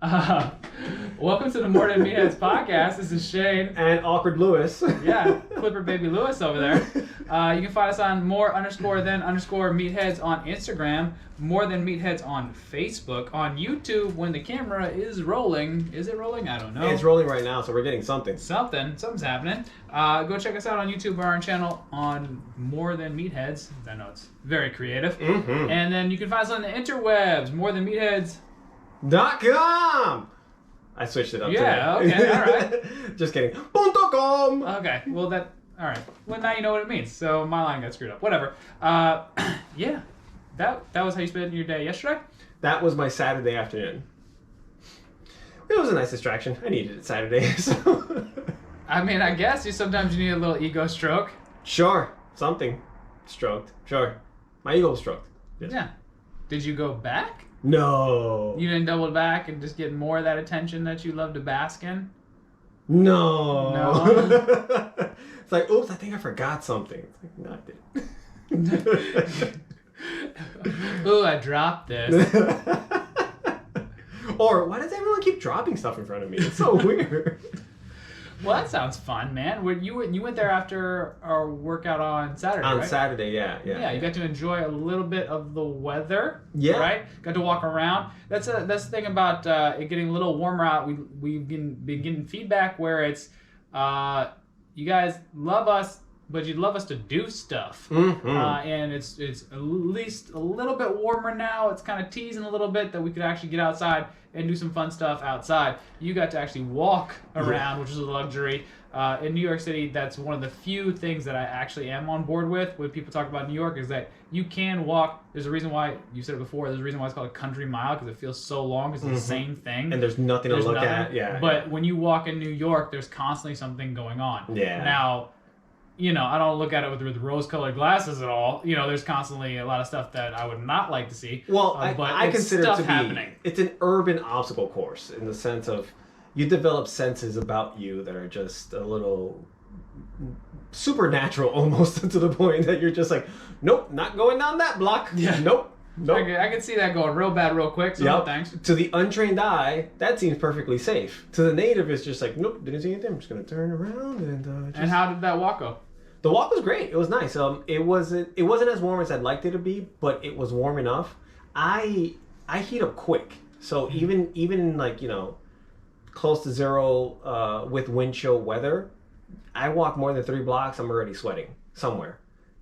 Uh, Welcome to the More Than Meatheads podcast. This is Cheyne. And awkward Luis. Yeah, Clipper Baby Luis over there. You can find us on more_than_meatheads on Instagram, More Than Meatheads on Facebook, on YouTube when the camera is rolling. Is it rolling? I don't know. It's rolling right now, so we're getting something. Something's happening. Go check us out on YouTube or our channel on More Than Meatheads. I know it's very creative. Mm-hmm. And then you can find us on the interwebs, morethanmeatheads.com. I switched it up today. Yeah, okay, all right. Just kidding. .com. Okay, well all right. Well, now you know what it means. So my line got screwed up. Whatever. Yeah, that was how you spent your day yesterday? That was my Saturday afternoon. It was a nice distraction. I needed it Saturday, so. I mean, I guess sometimes you need a little ego stroke. Sure, something stroked. Sure, my ego was stroked. Yes. Yeah. Did you go back? No. You didn't double back and just get more of that attention that you love to bask in? No. It's like, oops, I think I forgot something. It's like, no, I didn't. Ooh, I dropped this. Or, why does everyone keep dropping stuff in front of me? It's so weird. Well, that sounds fun, man. You went there after our workout on Saturday, On right? Saturday, yeah. Yeah, you got to enjoy a little bit of the weather. Yeah. Right? Got to walk around. That's the thing about it getting a little warmer out. We've been getting feedback where it's you guys love us, but you'd love us to do stuff. Mm-hmm. And it's at least a little bit warmer now. It's kind of teasing a little bit that we could actually get outside and do some fun stuff outside. You got to actually walk around, which is a luxury. In New York City, that's one of the few things that I actually am on board with when people talk about New York is that you can walk. There's a reason why, you said it before, there's a reason why it's called a country mile because it feels so long because it's the same thing. And there's nothing to look at. Yeah. But when you walk in New York, there's constantly something going on. Yeah. Now, I don't look at it with rose-colored glasses at all. There's constantly a lot of stuff that I would not like to see. Well, but I consider it to be happening. It's an urban obstacle course in the sense of you develop senses about you that are just a little supernatural almost to the point that you're just like, nope, not going down that block. Yeah. Nope. I can see that going real bad real quick, so no thanks. To the untrained eye, that seems perfectly safe. To the native, it's just like, nope, didn't see anything. I'm just going to turn around and And how did that walk go? The walk was great. It was nice. It wasn't as warm as I'd liked it to be, but it was warm enough. I heat up quick, so even like close to zero with wind chill weather, I walk more than 3 blocks, I'm already sweating somewhere,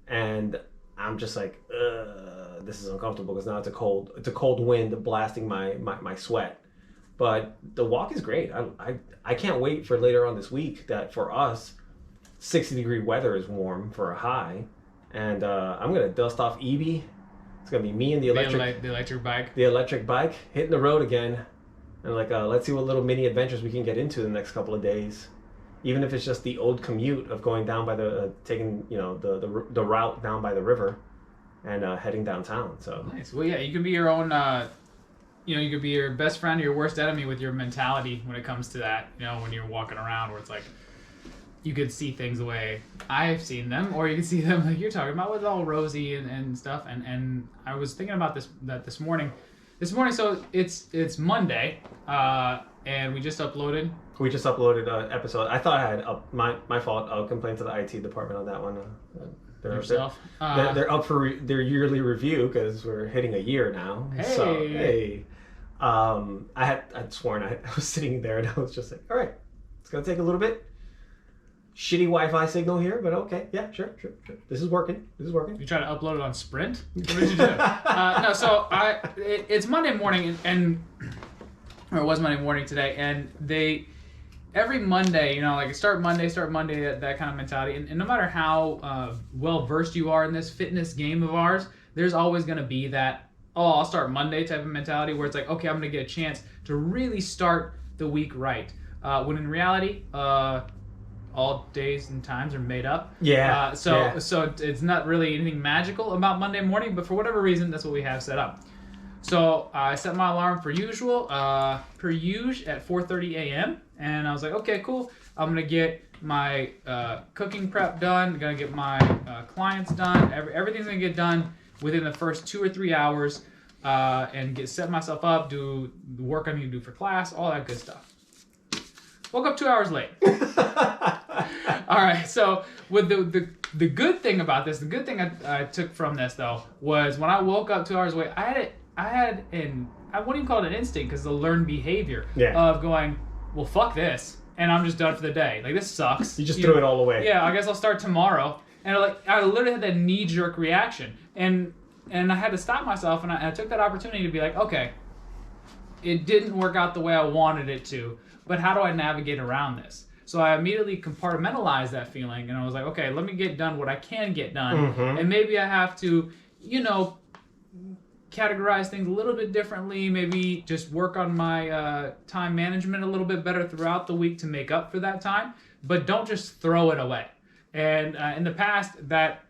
and I'm just like, this is uncomfortable because now it's a cold wind blasting my sweat. But the walk is great. I can't wait for later on this week that for us. 60-degree weather is warm for a high, and I'm gonna dust off EB. It's gonna be me and the electric bike hitting the road again, and let's see what little mini adventures we can get into the next couple of days, even if it's just the old commute of going down by the taking the route down by the river, and heading downtown. So nice. Well, yeah, you can be your own. You could be your best friend or your worst enemy with your mentality when it comes to that. When you're walking around, where it's like. You could see things the way I've seen them, or you can see them like you're talking about with all rosy and stuff. And I was thinking about this morning. So it's Monday, and we just uploaded. We just uploaded an episode. I thought I had my fault. I'll complain to the IT department on that one. Yourself. They're up for their yearly review because we're hitting a year now. Hey. So hey, I'd sworn I was sitting there and I was just like, all right, it's gonna take a little bit. Shitty Wi-Fi signal here, but okay. Yeah, sure. This is working. You try to upload it on Sprint? What did you do? No, so it's Monday morning, or it was Monday morning today, and every Monday, start Monday, that kind of mentality, and no matter how well-versed you are in this fitness game of ours, there's always going to be that, I'll start Monday type of mentality where it's like, okay, I'm going to get a chance to really start the week right. When in reality, all days and times are made up. Yeah. So it's not really anything magical about Monday morning, but for whatever reason, that's what we have set up. So I set my alarm per usual at 4:30 a.m. And I was like, okay, cool. I'm gonna get my cooking prep done. I'm gonna get my clients done. Everything's gonna get done within the first 2 or 3 hours. and set myself up, do the work I need to do for class, all that good stuff. Woke up 2 hours late. All right, so with the good thing about this, the good thing I took from this though was when I woke up 2 hours late, I wouldn't even call it an instinct because the learned behavior of going, well, fuck this, and I'm just done for the day. Like, this sucks. You just threw it all away. Yeah, I guess I'll start tomorrow. And I literally had that knee-jerk reaction, and I had to stop myself, and I took that opportunity to be like, okay, it didn't work out the way I wanted it to, but how do I navigate around this? So I immediately compartmentalized that feeling, and I was like, okay, let me get done what I can get done, and maybe I have to, categorize things a little bit differently, maybe just work on my time management a little bit better throughout the week to make up for that time, but don't just throw it away. And in the past, that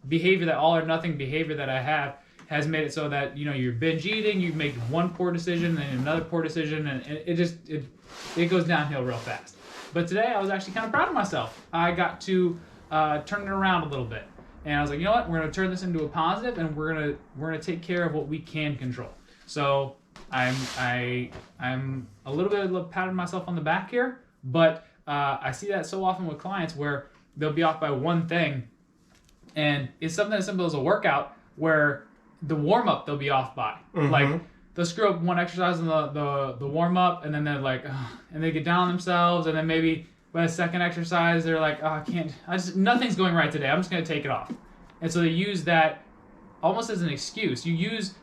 behavior, that all or nothing behavior that I have, has made it so that you're binge eating, you make one poor decision and another poor decision, and it goes downhill real fast. But today I was actually kind of proud of myself. I got to turn it around a little bit, and I was like, you know what, we're going to turn this into a positive, and we're gonna take care of what we can control. So I'm a little bit patting myself on the back here, but I see that so often with clients where they'll be off by one thing, and it's something as simple as a workout where the warm-up they'll be off by. Like, they'll screw up one exercise in the warm-up, and then they're like, and they get down on themselves, and then maybe by the second exercise, they're like, I can't, nothing's going right today, I'm just going to take it off. And so they use that almost as an excuse. You use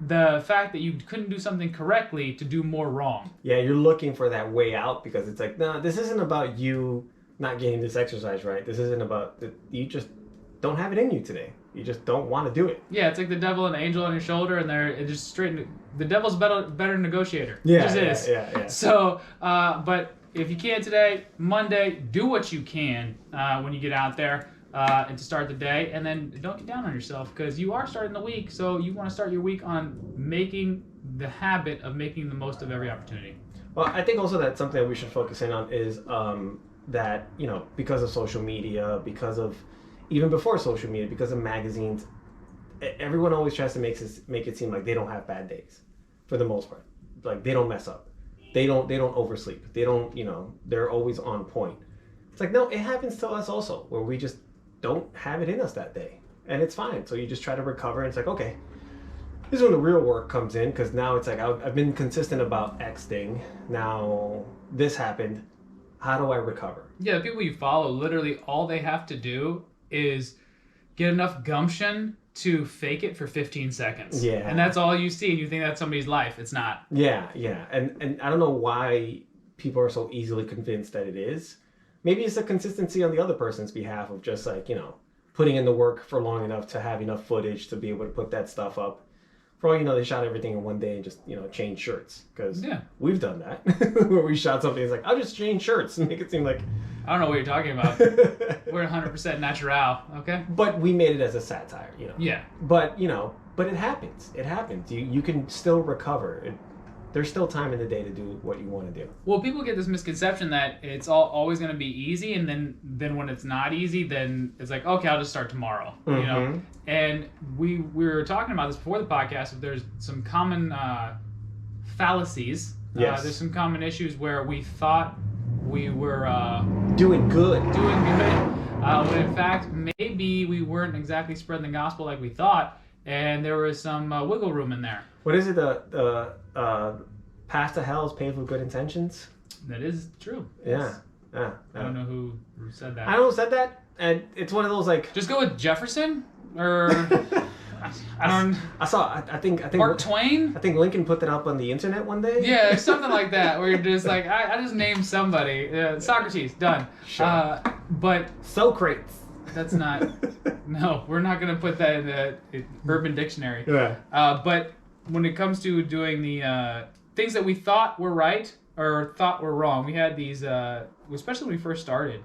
the fact that you couldn't do something correctly to do more wrong. Yeah, you're looking for that way out because it's like, no, this isn't about you not getting this exercise right. This isn't about, you just don't have it in you today. You just don't want to do it. Yeah, it's like the devil and the angel on your shoulder, and it just straight. The devil's better negotiator. Yeah, it just is. Yeah. So, but if you can today, Monday, do what you can when you get out there and to start the day, and then don't get down on yourself because you are starting the week. So you want to start your week on making the habit of making the most of every opportunity. Well, I think also that something that we should focus in on is that because of social media, because of even before social media, because of magazines, everyone always tries to make it seem like they don't have bad days, for the most part. Like, they don't mess up, they don't oversleep, they don't, they're always on point. It's like, no, it happens to us also, where we just don't have it in us that day, and it's fine. So you just try to recover, and it's like, okay, this is when the real work comes in, because now it's like, I've been consistent about X thing, now this happened, how do I recover? Yeah, the people you follow, literally all they have to do is get enough gumption to fake it for 15 seconds. Yeah. And that's all you see, and you think that's somebody's life. It's not. Yeah. And I don't know why people are so easily convinced that it is. Maybe it's the consistency on the other person's behalf of just like, putting in the work for long enough to have enough footage to be able to put that stuff up. For all you know, they shot everything in one day and just, changed shirts. Because we've done that. Where we shot something, it's like, I'll just change shirts and make it seem like... I don't know what you're talking about. We're 100% natural, okay? But we made it as a satire, Yeah. But, but it happens. It happens. You can still recover. There's still time in the day to do what you want to do. Well, people get this misconception that it's always going to be easy, and then when it's not easy, then it's like, okay, I'll just start tomorrow, And we were talking about this before the podcast. If there's some common fallacies. Yes. There's some common issues where we thought we were doing good, when in fact maybe we weren't exactly spreading the gospel like we thought, and there was some wiggle room in there. What is it? The path to hell is paved with good intentions. That is true. Yeah. I don't know who said that. I don't know who said that, and it's one of those like. Just go with Jefferson, or I think Mark Twain. I think Lincoln put that up on the internet one day. Yeah, something like that, where you're just like, I just named somebody. Socrates, done. Sure. But Socrates. That's not. No, we're not gonna put that in the Urban Dictionary. Yeah. But when it comes to doing the things that we thought were right or thought were wrong, we had these, especially when we first started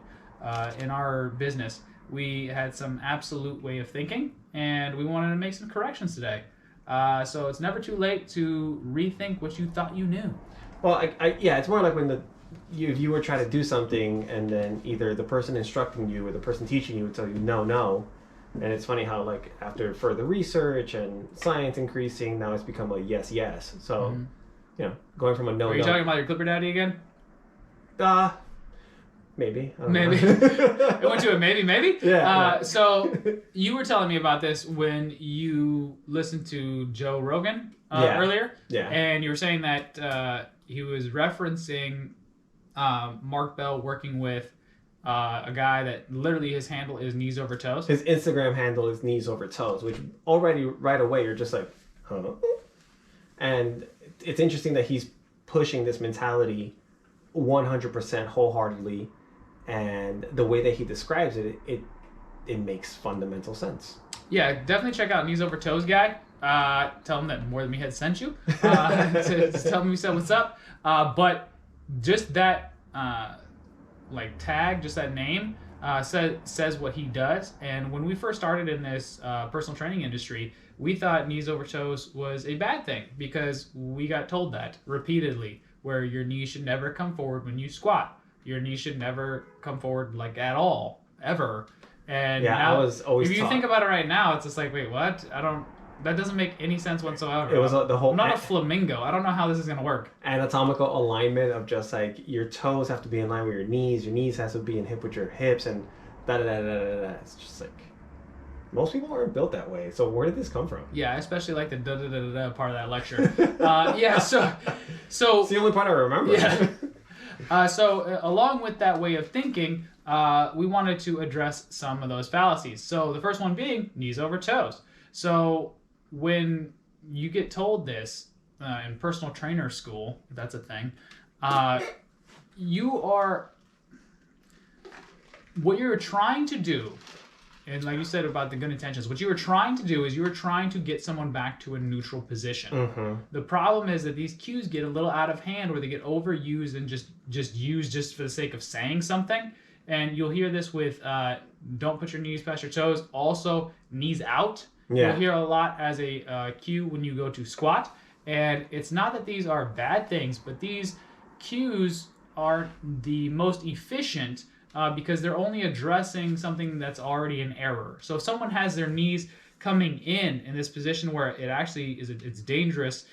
in our business, we had some absolute way of thinking, and we wanted to make some corrections today. So it's never too late to rethink what you thought you knew. Well, it's more like when if you were trying to do something, and then either the person instructing you or the person teaching you would tell you no, And it's funny how like after further research and science increasing, now it's become a yes. So, going from a no. Are you talking about your Clipper Daddy again? Maybe. I don't Maybe. know. It went to a maybe? Yeah. So you were telling me about this when you listened to Joe Rogan earlier. Yeah. And you were saying that he was referencing Mark Bell working with a guy that literally his handle is knees over toes. His Instagram handle is knees over toes, which already right away you're just like, huh? And it's interesting that he's pushing this mentality 100% wholeheartedly. And the way that he describes it, it makes fundamental sense. Yeah, definitely check out Knees Over Toes guy. Tell him that More Than Meatheads sent you. To tell him we said what's up. But just that tag, just that name, says what he does. And when we first started in this personal training industry, we thought knees over toes was a bad thing because we got told that repeatedly, where your knees should never come forward when you squat. Your knees should never come forward at all, ever. And now, I was always if you taught. think about it right now, it's just like, wait, what? That doesn't make any sense whatsoever. It was the whole. I'm not a flamingo. I don't know how this is gonna work. Anatomical alignment of just like your toes have to be in line with your knees has to be in hip with your hips, and da da da da da da. It's just like most people aren't built that way. So where did this come from? Yeah, I especially like the da da da da da part of that lecture. So it's the only part I remember. Yeah. So along with that way of thinking, we wanted to address some of those fallacies. So the first one being knees over toes. So when you get told this in personal trainer school, if that's a thing, what you're trying to do, and like you said about the good intentions, what you were trying to do is you were trying to get someone back to a neutral position. Mm-hmm. The problem is that these cues get a little out of hand, where they get overused and just used just for the sake of saying something. And you'll hear this with don't put your knees past your toes. Also, knees out. Yeah. You'll hear a lot as a cue when you go to squat. And it's not that these are bad things, but these cues are the most efficient because they're only addressing something that's already in error. So if someone has their knees coming in this position where it actually it's dangerous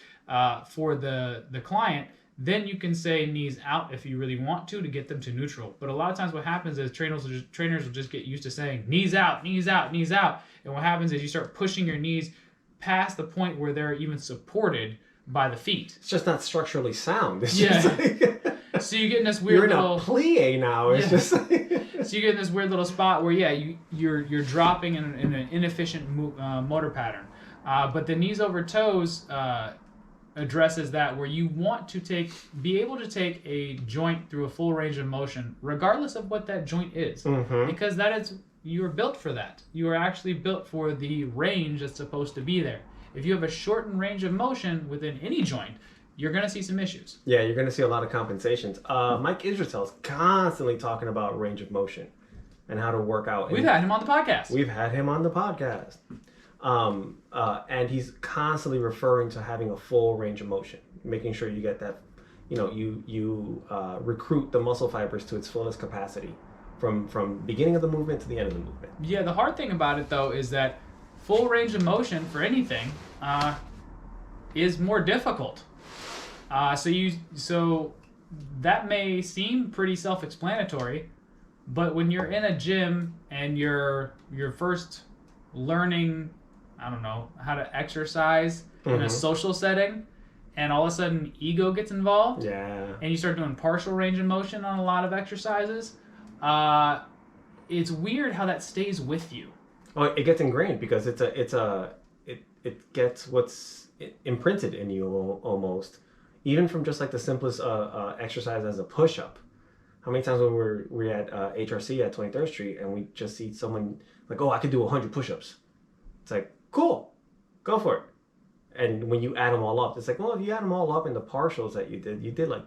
for the client, then you can say knees out if you really want to get them to neutral. But a lot of times what happens is trainers will just get used to saying knees out, knees out, knees out. And what happens is you start pushing your knees past the point where they're even supported by the feet. It's just not structurally sound. It's Yeah. just like, So you get in this weird you're in little a plie now. It's just like So you get in this weird little spot where you're dropping in an inefficient motor pattern. But the knees over toes addresses that, where you want to be able to take a joint through a full range of motion, regardless of what that joint is, because you are built for that. You are actually built for the range that's supposed to be there. If you have a shortened range of motion within any joint, you're going to see some issues. Yeah, you're going to see a lot of compensations. Mike Israel's constantly talking about range of motion and how to work out. We've had him on the podcast. We've had him on the podcast. And he's constantly referring to having a full range of motion, making sure you get that, you recruit the muscle fibers to its fullest capacity from beginning of the movement to the end of the movement. Yeah, the hard thing about it, though, is that full range of motion for anything is more difficult. So that may seem pretty self-explanatory, but when you're in a gym and you're first learning, I don't know, how to exercise in a social setting, and all of a sudden ego gets involved, and you start doing partial range of motion on a lot of exercises, it's weird how that stays with you. Oh, it gets ingrained because it gets what's imprinted in you almost. Even from just like the simplest exercise as a push-up. How many times when we're at HRC at 23rd Street and we just see someone like, oh, I could do 100 push-ups. It's like, cool, go for it. And when you add them all up, it's like, well, if you add them all up in the partials that you did like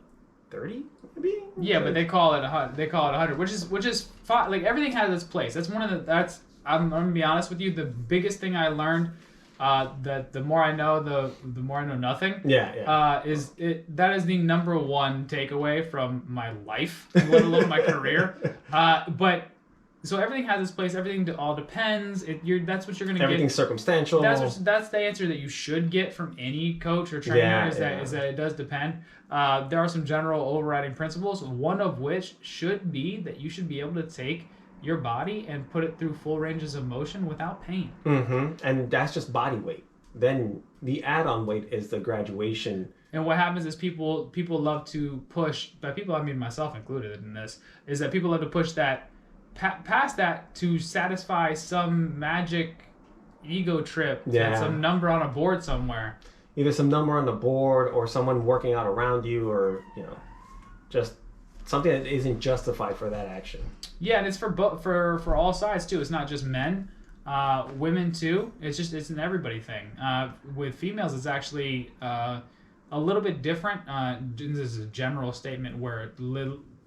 30 maybe? Yeah, but they call it 100. They call it 100, which is fine. Like, everything has its place. That's I'm gonna be honest with you. The biggest thing I learned, that the more I know, the more I know nothing. Yeah. That is the number one takeaway from my life, let alone my career. But So everything has its place. Everything all depends. That's what you're going to get. Everything's circumstantial. That's the answer that you should get from any coach or trainer. Is that it does depend. There are some general overriding principles. One of which should be that you should be able to take your body and put it through full ranges of motion without pain. And that's just body weight. Then the add-on weight is the graduation. And what happens is people love to push. By people, I mean myself included in this. Is that people love to push that past that to satisfy some magic ego trip, some number on a board somewhere. Either some number on the board or someone working out around you, or just something that isn't justified for that action. Yeah, and it's for all sides too. It's not just men, women too. It's an everybody thing. With females, it's actually a little bit different. This is a general statement where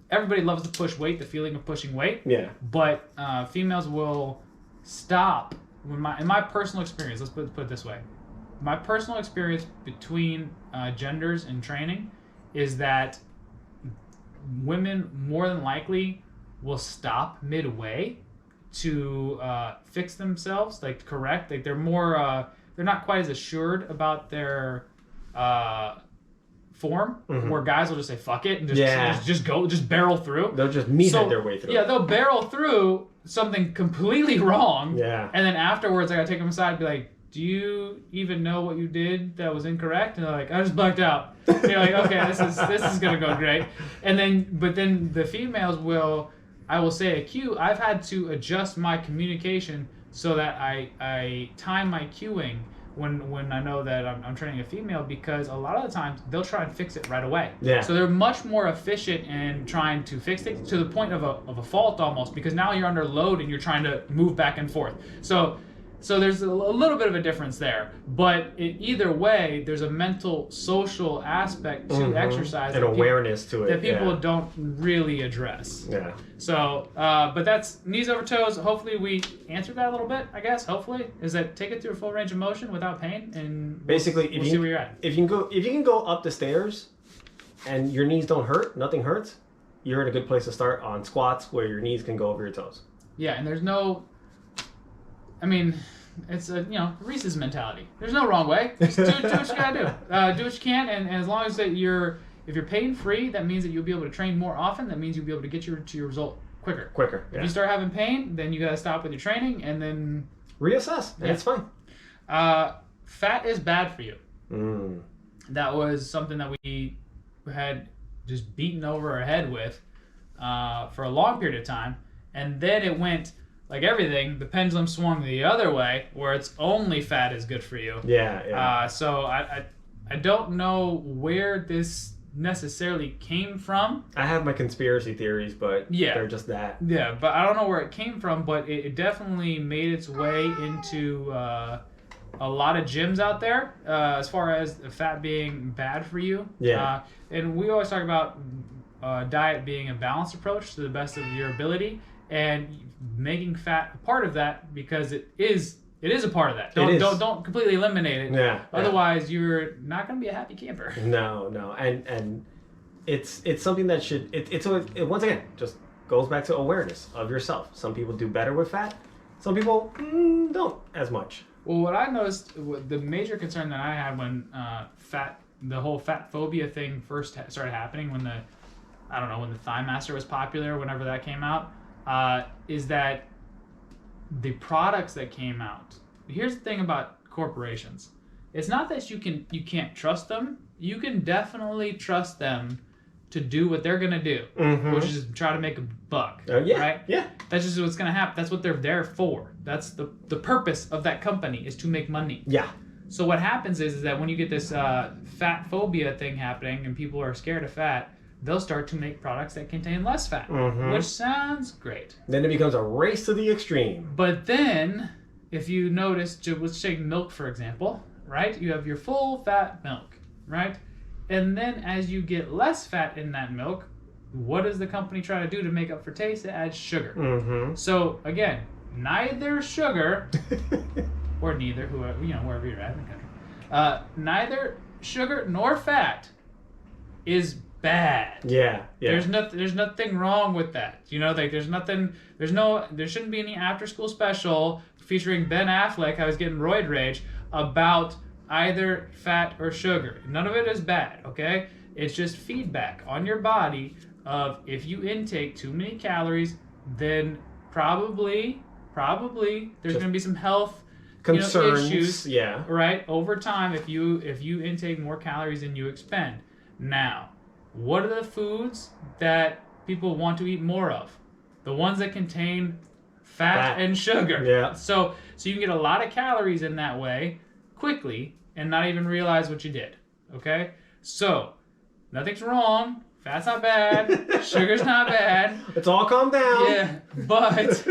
everybody loves to push weight, the feeling of pushing weight. Yeah. But females will stop. In my personal experience, let's put it this way. My personal experience between genders in training is that women more than likely will stop midway to fix themselves, like correct. Like they're more, they're not quite as assured about their form, where guys will just say fuck it and just barrel through. They'll just meathead their way through. Yeah, they'll barrel through something completely wrong. Yeah. And then afterwards, I gotta take them aside and be like, do you even know what you did that was incorrect? And they're like, I just blacked out. And you're like, okay, this is gonna go great. And then the females will, I will say a cue. I've had to adjust my communication so that I time my cueing when I know that I'm training a female, because a lot of the times they'll try and fix it right away. Yeah. So they're much more efficient in trying to fix things to the point of a fault almost, because now you're under load and you're trying to move back and forth. So there's a little bit of a difference there, but either way, there's a mental, social aspect to exercise and awareness to it that people don't really address. Yeah. So, but that's knees over toes. Hopefully, we answered that a little bit. I guess. Hopefully, is that take it through a full range of motion without pain, and basically, we'll see where you're at. If you can go up the stairs, and your knees don't hurt, nothing hurts, you're in a good place to start on squats where your knees can go over your toes. Yeah, and there's no. I mean, it's a Reese's mentality. There's no wrong way. Just do what you gotta do. Do what you can, and as long as that if you're pain free, that means that you'll be able to train more often. That means you'll be able to get to your result quicker. Yeah. If you start having pain, then you gotta stop with your training and then reassess. And it's fine. Fat is bad for you. That was something that we had just beaten over our head with for a long period of time, and then it went. Like everything, the pendulum swung the other way, where it's only fat is good for you. Yeah. So I don't know where this necessarily came from. I have my conspiracy theories, but they're just that. Yeah, but I don't know where it came from, but it definitely made its way into a lot of gyms out there, as far as fat being bad for you. Yeah. And we always talk about diet being a balanced approach to the best of your ability. And making fat a part of that, because it is a part of that. Don't completely eliminate it. Yeah. Otherwise, you're not going to be a happy camper. No, and it's something that should it once again just goes back to awareness of yourself. Some people do better with fat. Some people don't as much. Well, what I noticed, the major concern that I had when the whole fat phobia thing first started happening, when the Thigh Master was popular, whenever that came out. Is that the products that came out. Here's the thing about corporations. It's not that you can't trust them. You can definitely trust them to do what they're gonna do, which is try to make a buck. Right? Yeah. That's just what's gonna happen. That's what they're there for. That's the purpose of that company, is to make money. Yeah. So what happens is that when you get this fat phobia thing happening and people are scared of fat, they'll start to make products that contain less fat, which sounds great. Then it becomes a race to the extreme. But then, if you notice, let's take milk for example, right? You have your full fat milk, right? And then as you get less fat in that milk, what does the company try to do to make up for taste? It adds sugar. So again, neither sugar, or neither, wherever you're at in the country, neither sugar nor fat is bad. Yeah. There's nothing wrong with that. You know, like there shouldn't be any after school special featuring Ben Affleck, how he's getting roid rage, about either fat or sugar. None of it is bad, okay? It's just feedback on your body of if you intake too many calories, then probably there's going to be some health concerns, issues, yeah, right, over time if you intake more calories than you expend. Now, what are the foods that people want to eat more of? The ones that contain fat and sugar. Yeah. So you can get a lot of calories in that way quickly and not even realize what you did. Okay? So, nothing's wrong. Fat's not bad. Sugar's not bad. It's all calm down. Yeah, but it's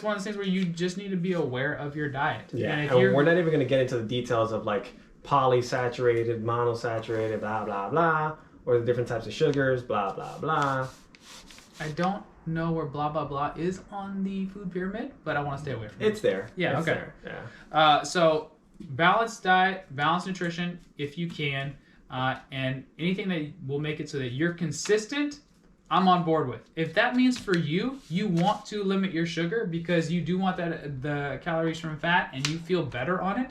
one of those things where you just need to be aware of your diet. Yeah, and we're not even going to get into the details of like polysaturated, monosaturated, blah, blah, blah, or the different types of sugars, blah, blah, blah. I don't know where blah, blah, blah is on the food pyramid, but I want to stay away from it. It's there. Yeah, it's okay. There. Yeah. So, balanced diet, balanced nutrition, if you can, and anything that will make it so that you're consistent, I'm on board with. If that means for you want to limit your sugar because you do want the calories from fat and you feel better on it,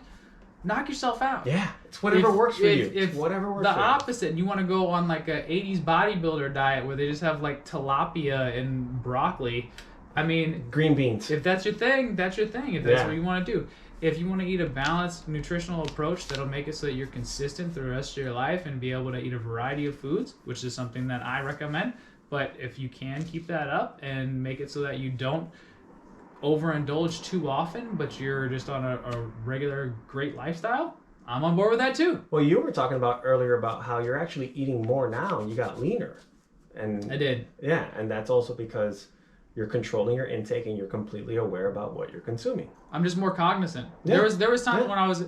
knock yourself out. Yeah, it's whatever works for you. If whatever works the for you. opposite, and you want to go on like a 80s bodybuilder diet where they just have like tilapia and broccoli, I mean... Green beans. If that's your thing, that's your thing. If that's what you want to do. If you want to eat a balanced nutritional approach that'll make it so that you're consistent through the rest of your life and be able to eat a variety of foods, which is something that I recommend, but if you can keep that up and make it so that you don't overindulge too often, but you're just on a regular great lifestyle, I'm on board with that too. Well, you were talking about earlier about how you're actually eating more now and you got leaner. And I did. Yeah, and that's also because you're controlling your intake and you're completely aware about what you're consuming. I'm just more cognizant. Yeah. There was times when I was,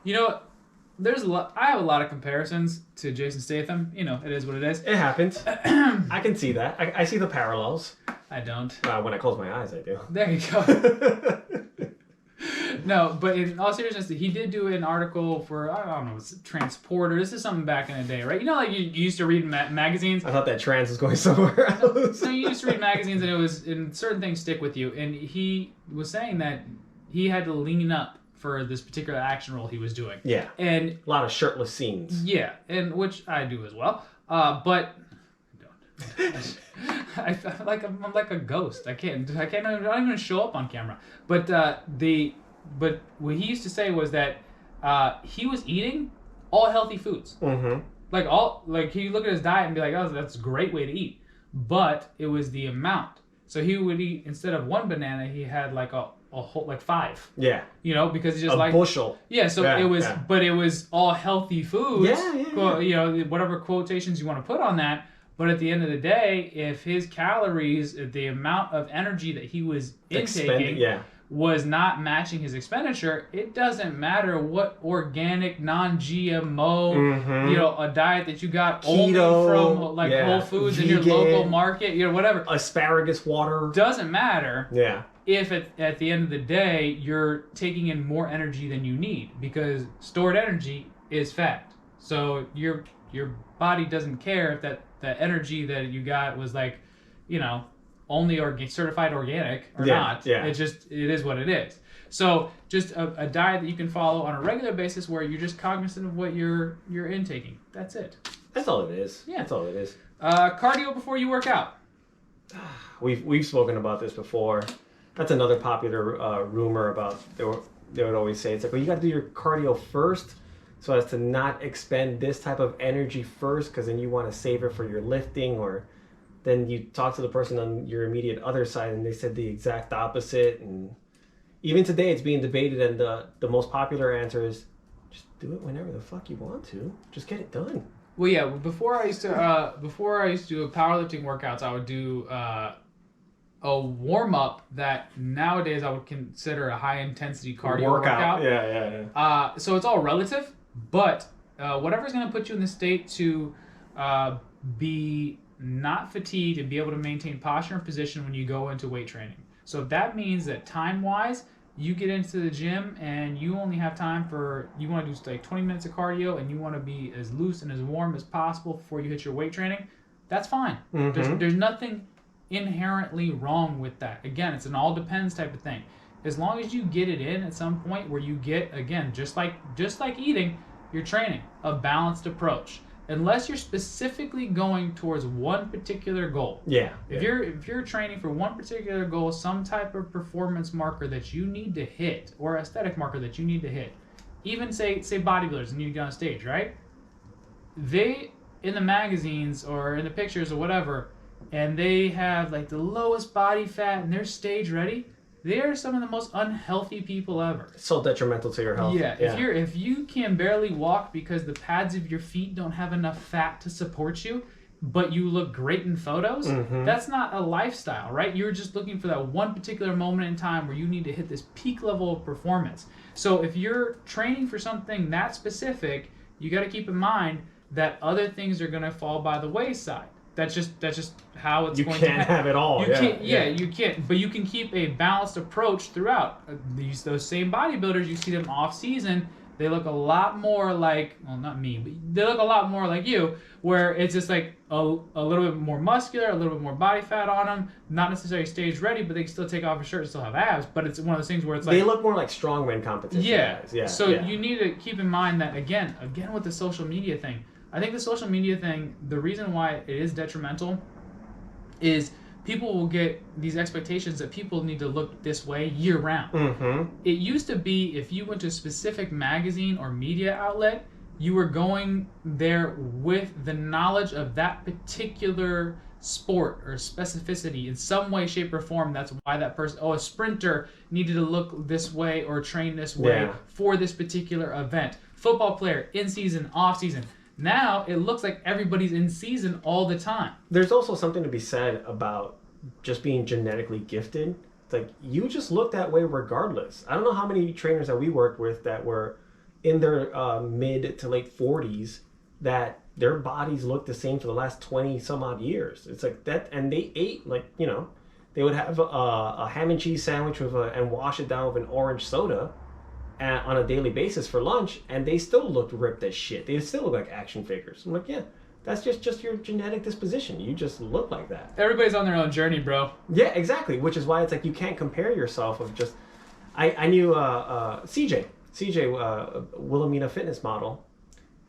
I have a lot of comparisons to Jason Statham. You know, it is what it is. It happens. I can see that. I see the parallels. I don't. When I close my eyes, I do. There you go. No, but in all seriousness, he did do an article for, I don't know, it's Transporter. This is something back in the day, right? You know, like you used to read magazines. I thought that trans was going somewhere else. So you used to read magazines and certain things stick with you. And he was saying that he had to lean up for this particular action role he was doing. Yeah. And a lot of shirtless scenes. Yeah, and which I do as well. But I'm like a ghost. I don't even show up on camera. But what he used to say was that he was eating all healthy foods. Mm-hmm. Like he look at his diet and be like, oh, that's a great way to eat. But it was the amount. So he would eat, instead of one banana, he had like a whole, like 5. Yeah. You know, because he just a bushel. Yeah, so it was, but it was all healthy foods. Yeah. You know, whatever quotations you want to put on that. But at the end of the day, if his calories, the amount of energy that he was intaking was not matching his expenditure, it doesn't matter what organic, non-GMO, a diet that you got keto, only from Whole Foods vegan, in your local market, whatever. Asparagus water. Doesn't matter. Yeah. If at the end of the day, you're taking in more energy than you need, because stored energy is fat. So your body doesn't care if the energy that you got was only certified organic or not. Yeah. It is what it is. So just a diet that you can follow on a regular basis where you're just cognizant of what you're intaking. That's it. That's all it is. Yeah. That's all it is. Cardio before you work out. We've spoken about this before. That's another popular rumor about they would always say, it's like, well, you got to do your cardio first so as to not expend this type of energy first, because then you want to save it for your lifting. Or then you talk to the person on your immediate other side and they said the exact opposite. And even today it's being debated, and the most popular answer is just do it whenever the fuck you want to. Just get it done. Well, yeah, before I used to do powerlifting workouts, I would do a warm-up that nowadays I would consider a high-intensity cardio workout. Yeah. So it's all relative, but whatever's going to put you in the state to be not fatigued and be able to maintain posture and position when you go into weight training. So if that means that time-wise, you get into the gym and you only have time you want to do like 20 minutes of cardio and you want to be as loose and as warm as possible before you hit your weight training, that's fine. There's nothing inherently wrong with that. Again, it's an all depends type of thing. As long as you get it in at some point where you get, again, just like eating, you're training a balanced approach. Unless you're specifically going towards one particular goal. Yeah. If you're training for one particular goal, some type of performance marker that you need to hit, or aesthetic marker that you need to hit, even say bodybuilders need to get on stage, right? They, in the magazines or in the pictures or whatever, and they have like the lowest body fat and they're stage ready, they are some of the most unhealthy people ever. So detrimental to your health. Yeah. If you can barely walk because the pads of your feet don't have enough fat to support you, but you look great in photos, that's not a lifestyle, right? You're just looking for that one particular moment in time where you need to hit this peak level of performance. So if you're training for something that specific, you got to keep in mind that other things are going to fall by the wayside. That's just how it's going to happen. You can't have it all. You can't. But you can keep a balanced approach throughout. Those same bodybuilders, you see them off season, they look a lot more like, well, not me, but they look a lot more like you, where it's just like a little bit more muscular, a little bit more body fat on them, not necessarily stage ready, but they can still take off a shirt and still have abs. But it's one of those things where it's like, they look more like strongman competition guys. Yeah. So you need to keep in mind that again with the social media thing. I think the social media thing, the reason why it is detrimental is people will get these expectations that people need to look this way year round. It used to be if you went to a specific magazine or media outlet, you were going there with the knowledge of that particular sport or specificity in some way, shape, or form. That's why that person, a sprinter needed to look this way or train this way for this particular event. Football player, in season, off season. Now, it looks like everybody's in season all the time. There's also something to be said about just being genetically gifted. It's like, you just look that way regardless. I don't know how many trainers that we worked with that were in their mid to late 40s that their bodies look the same for the last 20 some odd years. It's like that, and they ate like, they would have a ham and cheese sandwich and wash it down with an orange soda on a daily basis for lunch, and they still looked ripped as shit. They still look like action figures. I'm like, yeah, that's just your genetic disposition. You just look like that. Everybody's on their own journey, bro. Yeah, exactly. Which is why it's like you can't compare yourself of just. I knew CJ, Wilhelmina fitness model,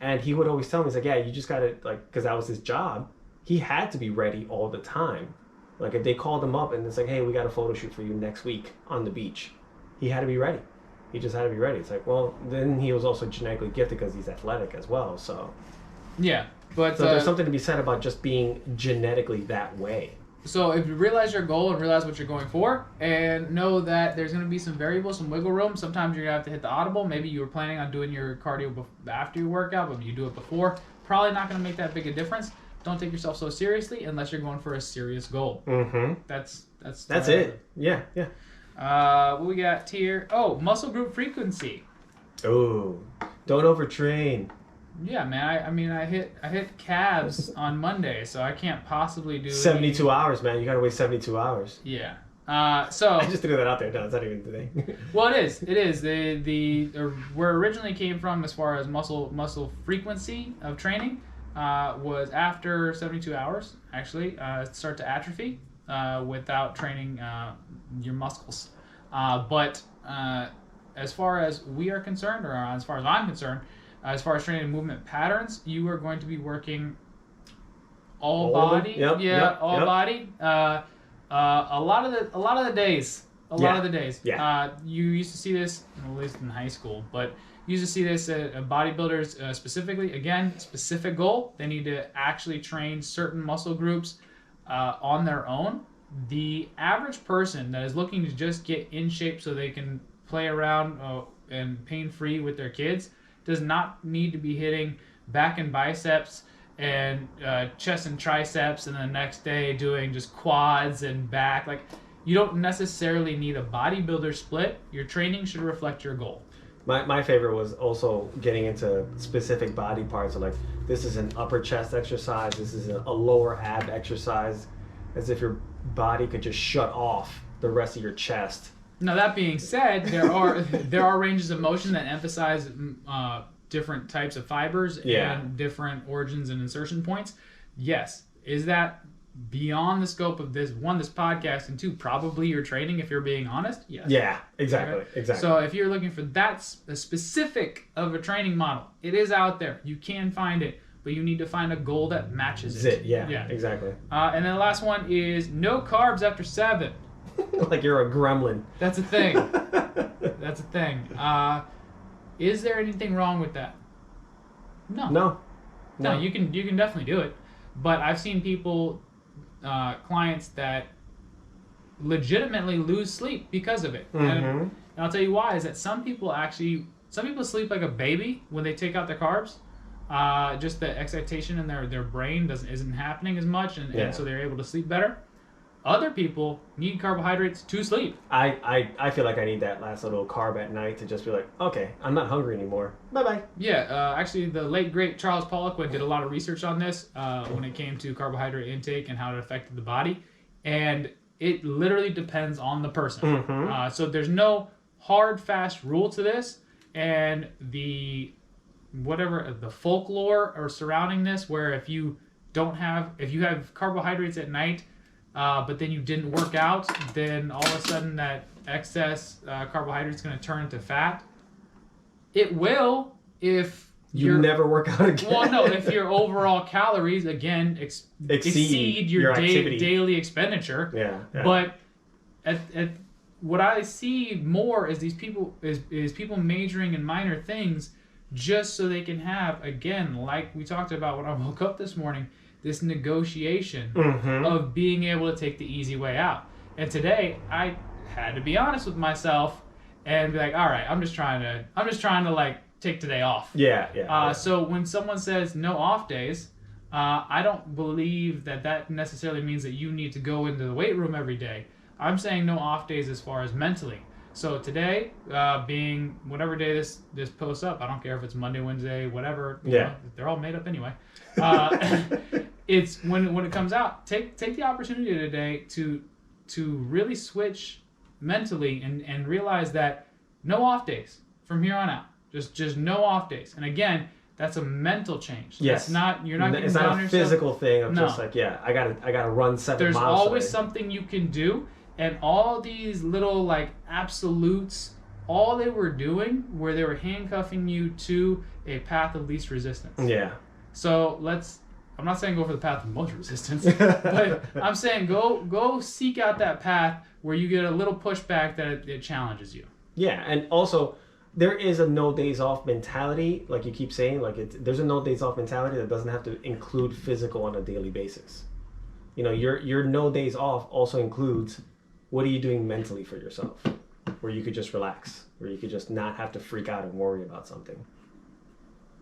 and he would always tell me, he's like, yeah, you just gotta, like, because that was his job. He had to be ready all the time. Like if they called him up and it's like, hey, we got a photo shoot for you next week on the beach, he had to be ready. He just had to be ready. It's like, well, then he was also genetically gifted because he's athletic as well. So, yeah, but so there's something to be said about just being genetically that way. So if you realize your goal and realize what you're going for, and know that there's going to be some variables, some wiggle room. Sometimes you're going to have to hit the audible. Maybe you were planning on doing your cardio after your workout, but you do it before. Probably not going to make that big a difference. Don't take yourself so seriously unless you're going for a serious goal. That's it. Yeah. What we got here? Oh, muscle group frequency. Oh, don't overtrain. Yeah, man. I hit calves on Monday, so I can't possibly do 72 hours, man. You gotta wait 72 hours. Yeah. So I just threw that out there. No, it's not even the thing. Well, it is. It is where it originally came from as far as muscle frequency of training was after 72 hours. Actually, start to atrophy without training your muscles. But as far as we are concerned, or as far as I'm concerned, as far as training movement patterns, you are going to be working all body. All body. A lot of the days. Yeah. You used to see this, at least in high school, but you used to see this at bodybuilders specifically. Again, specific goal. They need to actually train certain muscle groups on their own. The average person that is looking to just get in shape so they can play around and pain-free with their kids does not need to be hitting back and biceps and chest and triceps, and the next day doing just quads and back. Like, you don't necessarily need a bodybuilder split. Your training should reflect your goal. My favorite was also getting into specific body parts. So like, this is an upper chest exercise. This is a lower ab exercise, as if your body could just shut off the rest of your chest Now that being said, there are ranges of motion that emphasize different types of fibers and different origins and insertion points. Yes. Is that beyond the scope of this podcast, and two, probably your training, if you're being honest? Yes. Yeah, exactly. Okay? Exactly. So if you're looking for that specific of a training model, it is out there. You can find it, but you need to find a goal that matches it. Yeah, exactly. And then the last one is no carbs after 7. Like you're a gremlin. That's a thing. That's a thing. Is there anything wrong with that? No. No, you can definitely do it. But I've seen people, clients that legitimately lose sleep because of it. Mm-hmm. And I'll tell you why, is that some people sleep like a baby when they take out their carbs. Just the excitation in their brain isn't happening as much, and so they're able to sleep better. Other people need carbohydrates to sleep. I feel like I need that last little carb at night to just be like, okay, I'm not hungry anymore. Bye-bye. Yeah, actually, the late, great Charles Poliquin did a lot of research on this when it came to carbohydrate intake and how it affected the body. And it literally depends on the person. Mm-hmm. So there's no hard, fast rule to this. And the folklore or surrounding this, where if you have carbohydrates at night, but then you didn't work out, then all of a sudden that excess carbohydrate is going to turn into fat. It will if you never work out again. Well, no, if your overall calories again exceed your daily expenditure. Yeah. But at what I see more is these people is people majoring in minor things just so they can have, again, like we talked about when I woke up this morning, this negotiation of being able to take the easy way out. And today I had to be honest with myself and be like, all right, I'm just trying to like take today off. Yeah. So when someone says no off days, I don't believe that necessarily means that you need to go into the weight room every day. I'm saying no off days as far as mentally. So today, being whatever day this posts up, I don't care if it's Monday, Wednesday, whatever. You know, they're all made up anyway. It's when it comes out, take the opportunity today to really switch mentally and realize that no off days from here on out. Just no off days. And again, that's a mental change. Yes. You're not. It's not a physical thing of just like, I gotta run 7 There's miles. There's always today. something you can do. And all these little like absolutes, all they were doing were they were handcuffing you to a path of least resistance. Yeah. So I'm not saying go for the path of most resistance, but I'm saying go seek out that path where you get a little pushback that it challenges you. Yeah, and also there is a no days off mentality, like you keep saying, there's a no days off mentality that doesn't have to include physical on a daily basis. You know, your no days off also includes what are you doing mentally for yourself, where you could just relax, where you could just not have to freak out and worry about something.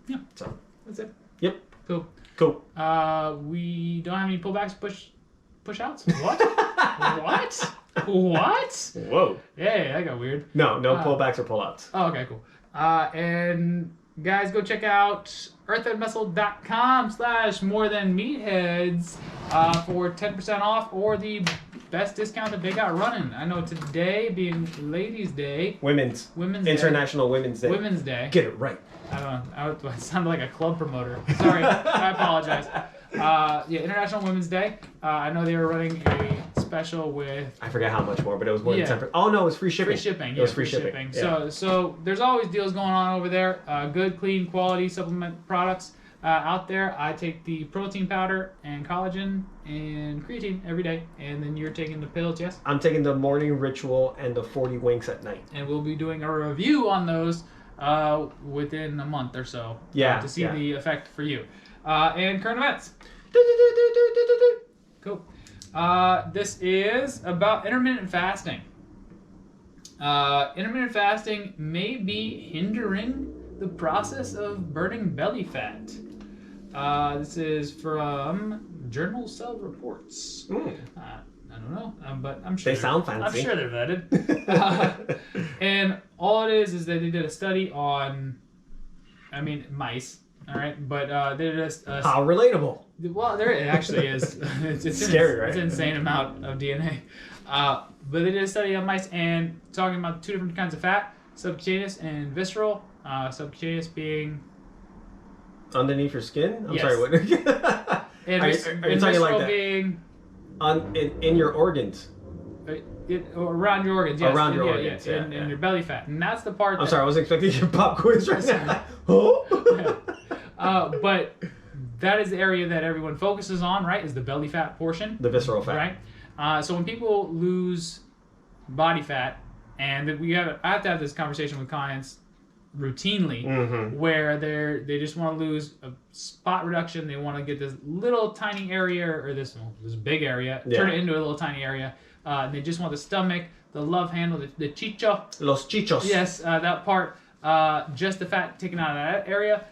Yeah. So that's it. Yep. Cool. We don't have any pullbacks, push outs. What? What? Whoa. Yeah, that got weird. No pullbacks or pullouts. Oh, okay, cool. And guys, go check out earthandmuscle.com/more than meatheads for 10% off or the best discount that they got running. I know today being Ladies' Day. Women's International Women's Day. Women's Day. Get it right. I sounded like a club promoter. Sorry, I apologize. International Women's Day. I know they were running a special with... I forget how much more, but it was more than 10%. Oh, no, it was free shipping. Free shipping. It was free shipping. Yeah. So there's always deals going on over there. Good, clean, quality supplement products out there. I take the protein powder and collagen and creatine every day. And then you're taking the pills, yes? I'm taking the morning ritual and the 40 winks at night. And we'll be doing a review on those within a month or so. To see the effect for you. And current events. Cool. This is about intermittent fasting. Intermittent fasting may be hindering the process of burning belly fat. This is from Journal Cell Reports. I don't know, but I'm sure they sound fancy. I'm sure they're vetted. And all it is that they did a study on, mice. All right, but they did how relatable. Well, there it actually is. It's scary, right? It's an insane amount of DNA. But they did a study on mice and talking about 2 different kinds of fat, subcutaneous and visceral. Subcutaneous being underneath your skin. I'm yes. sorry. What? And are you talking visceral like that? Being in your organs. Around your organs, yes. Around your organs, in your belly fat, and that's the part. I'm sorry, I was expecting your pop quiz right now. Oh. But that is the area that everyone focuses on, right? Is the belly fat portion, the visceral fat, right? So when people lose body fat, and I have to have this conversation with clients routinely, where they just want to lose a spot reduction. They want to get this little tiny area or this big area, turn it into a little tiny area. They just want the stomach, the love handle, the chicho. Los chichos. Yes, that part. Just the fat taken out of that area.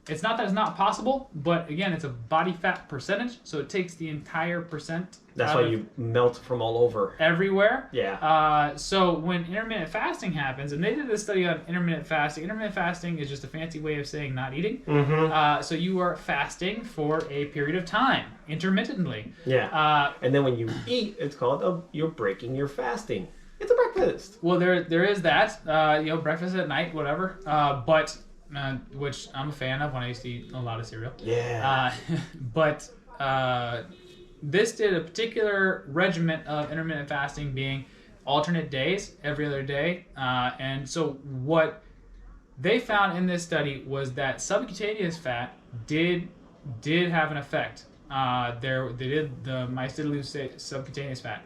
It's not that it's not possible, but again, it's a body fat percentage, so it takes the entire percent. That's why you melt from all over. Everywhere. Yeah. So when intermittent fasting happens, and they did this study on intermittent fasting. Intermittent fasting is just a fancy way of saying not eating. So you are fasting for a period of time, intermittently. Yeah. And then when you eat, it's called you're breaking your fasting. It's a breakfast. Well, there is that. Breakfast at night, whatever. But which I'm a fan of when I used to eat a lot of cereal. Yeah. But this did a particular regimen of intermittent fasting being alternate days, every other day. And so what they found in this study was that subcutaneous fat did have an effect. The mice did lose subcutaneous fat.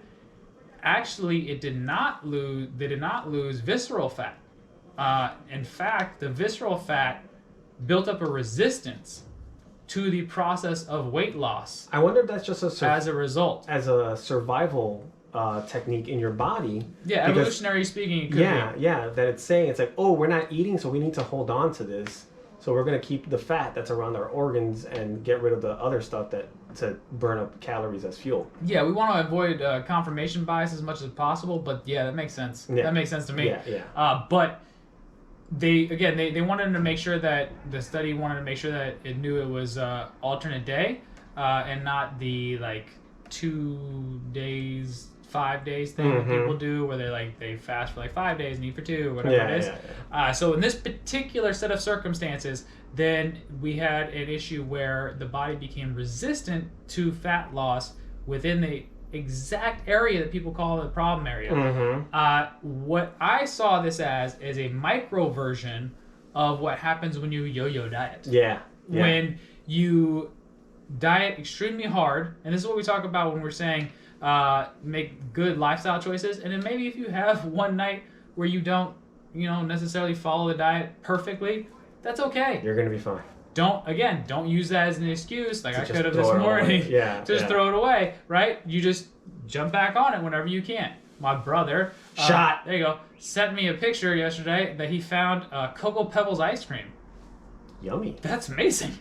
Actually, they did not lose visceral fat. In fact, the visceral fat built up a resistance to the process of weight loss. I wonder if that's just as a result. As a survival technique in your body. Yeah, evolutionary speaking, it could be. Yeah, that it's saying, it's like, oh, we're not eating, so we need to hold on to this. So we're going to keep the fat that's around our organs and get rid of the other stuff to burn up calories as fuel. Yeah, we want to avoid confirmation bias as much as possible, but yeah, that makes sense. Yeah. That makes sense to me. Yeah. But they wanted to make sure that the study wanted to make sure that it knew it was alternate day and not the 2 days, 5 days thing that people do where they fast for 5 days and eat for 2 or whatever it is. So in this particular set of circumstances, then we had an issue where the body became resistant to fat loss within the exact area that people call the problem area. What I saw this as is a micro version of what happens when you yo-yo diet. Yeah. When you diet extremely hard, and this is what we talk about when we're saying make good lifestyle choices, and then maybe if you have one night where you don't necessarily follow the diet perfectly, that's okay. You're gonna be fine. Don't use that as an excuse like I could have this morning. Just throw it away, right? You just jump back on it whenever you can. My brother there you go, sent me a picture yesterday that he found Cocoa Pebbles ice cream. Yummy. That's amazing.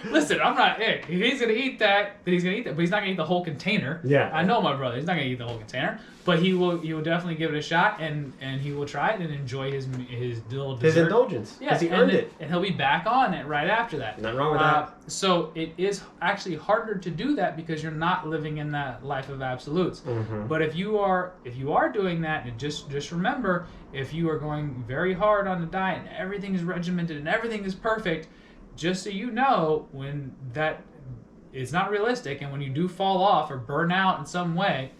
Listen, I'm not. Hey, if he's gonna eat that, then he's gonna eat that. But he's not gonna eat the whole container. Yeah. I know my brother. He's not gonna eat the whole container. But he will definitely give it a shot, and he will try it and enjoy his little dessert. His indulgence. Yeah, because he earned it. And he'll be back on it right after that. Nothing wrong with that. So it is actually harder to do that because you're not living in that life of absolutes. But if you are doing that, and just remember, if you are going very hard on the diet and everything is regimented and everything is perfect, just so you know, when that is not realistic and when you do fall off or burn out in some way,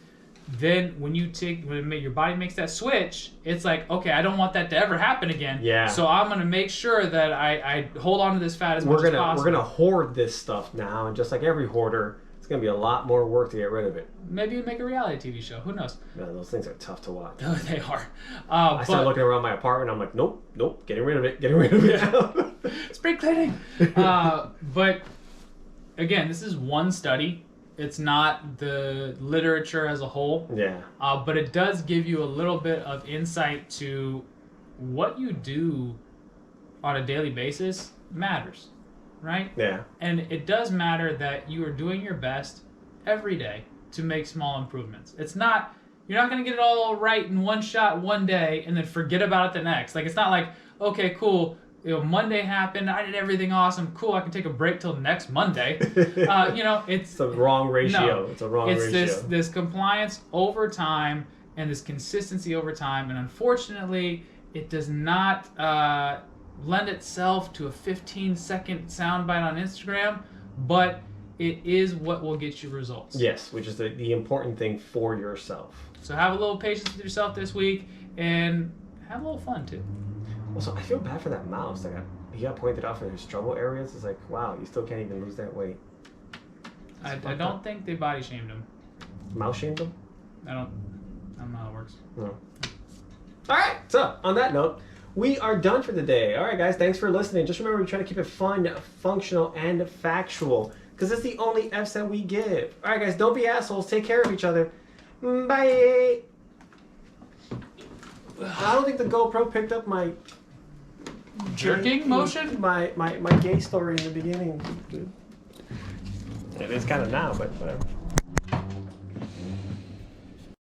then when your body makes that switch, it's like, okay, I don't want that to ever happen again. Yeah. So I'm gonna make sure that I hold on to this fat as much as possible. We're gonna hoard this stuff now, and just like every hoarder, it's gonna be a lot more work to get rid of it. Maybe you make a reality TV show. Who knows? Man, those things are tough to watch. Oh, they are. I started looking around my apartment. I'm like, nope, getting rid of it. Spring cleaning. But again, this is one study. It's not the literature as a whole. Yeah. But it does give you a little bit of insight to what you do on a daily basis matters, right? Yeah. And it does matter that you are doing your best every day to make small improvements. You're not going to get it all right in one shot one day and then forget about it the next. It's not like, okay, cool, Monday happened. I did everything awesome. Cool. I can take a break till next Monday. It's a wrong ratio. No, it's a wrong ratio. It's this compliance over time and this consistency over time. And unfortunately, it does not lend itself to a 15-second soundbite on Instagram, but it is what will get you results. Yes, which is the important thing for yourself. So have a little patience with yourself this week and have a little fun too. Also, I feel bad for that mouse. He got pointed out for his struggle areas. It's like, wow, you still can't even lose that weight. I don't think they body shamed him. Mouse shamed him? I don't know how it works. No. All right. So on that note, we are done for the day. All right, guys. Thanks for listening. Just remember, we try to keep it fun, functional, and factual, because it's the only F's that we give. All right, guys. Don't be assholes. Take care of each other. Bye. I don't think the GoPro picked up my jerking motion. My gay story in the beginning. It is kind of now, but whatever.